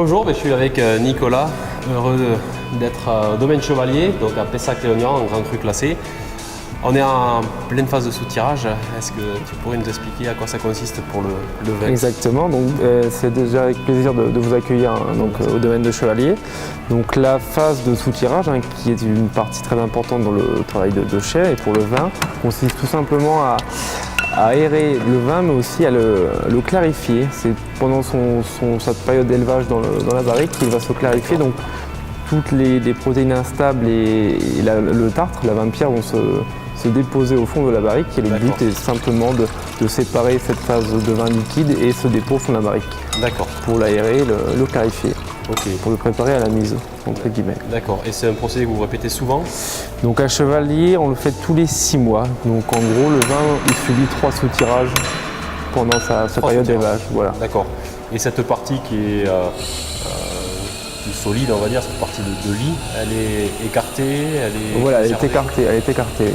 Bonjour, je suis avec Nicolas, heureux d'être au domaine Chevalier, donc à Pessac-Léognan, en grand cru classé. On est en pleine phase de soutirage. Est-ce que tu pourrais nous expliquer à quoi ça consiste pour le vin? Exactement, donc c'est déjà avec plaisir de vous accueillir au domaine de Chevalier. Donc la phase de soutirage, qui est une partie très importante dans le travail de chai et pour le vin, consiste tout simplement à aérer le vin, mais aussi à le clarifier. C'est pendant sa période d'élevage dans la barrique qu'il va se clarifier. Donc toutes les protéines instables et le tartre, la vin de pierre, vont se déposer au fond de la barrique, et le but est simplement de séparer cette phase de vin liquide et ce dépôt au fond de la barrique. D'accord. Pour l'aérer, le clarifier, pour le préparer à la mise, entre guillemets. D'accord, et c'est un procédé que vous répétez souvent? Donc à Chevalier, on le fait tous les 6 mois. Donc en gros, le vin, il subit 3 soutirages pendant sa période d'élevage. Voilà. D'accord. Et cette partie qui est plus solide, on va dire, cette partie de lit, elle est écartée, Voilà, elle est écartée.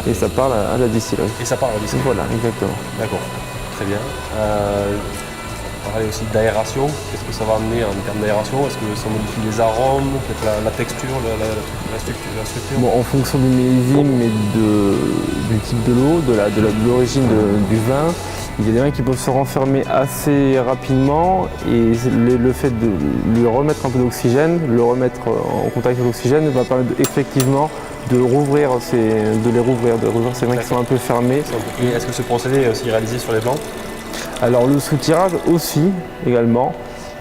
Et ça parle à la distillerie. Et ça part à la distillerie. Voilà, exactement. D'accord, très bien. On parlait aussi d'aération. Qu'est-ce que ça va amener en termes d'aération? Est-ce que ça modifie les arômes, peut-être la texture, la structure? Bon, en fonction du millésime et du type de l'eau, de l'origine du vin, il y a des vins qui peuvent se renfermer assez rapidement, et le fait de lui remettre un peu d'oxygène, le remettre en contact avec l'oxygène, va permettre effectivement de rouvrir ces vins qui sont un peu fermés. Et est-ce que ce procédé est aussi réalisé sur les blancs? Alors le soutirage aussi, également.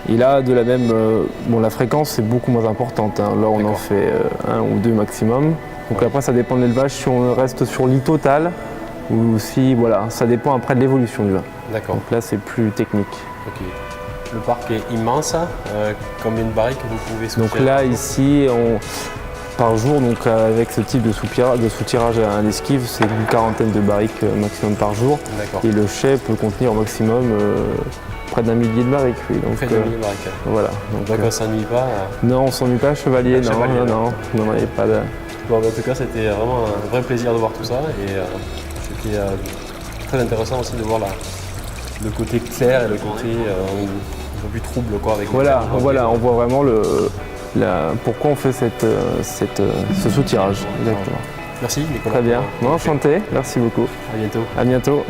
Et là, de la même, la fréquence est beaucoup moins importante. Là, on en fait 1 ou 2 maximum. Donc après, ça dépend de l'élevage, si on reste sur lit total, ou si, ça dépend après de l'évolution du vin. D'accord. Donc là, c'est plus technique. Ok. Le parc est immense. Combien de barriques vous pouvez soutirer? Donc là, ici, par jour, donc avec ce type de soutirage à l'esquive, c'est une quarantaine de barriques maximum par jour. Et le chai peut contenir au maximum près d'un millier de barriques. Oui. Donc, près d'un millier de barriques. Voilà. Donc on ne s'ennuie pas? Non, on ne s'ennuie pas, Chevalier. Non, il n'y a pas de... Bon, en tout cas, c'était vraiment un vrai plaisir de voir tout ça. Et c'était très intéressant aussi de voir le côté clair et le côté un peu plus trouble. Avec on voit vraiment pourquoi on fait ce soutirage. Exactement. Merci Nicolas. Très bien. Enchanté. Merci beaucoup. À bientôt. À bientôt.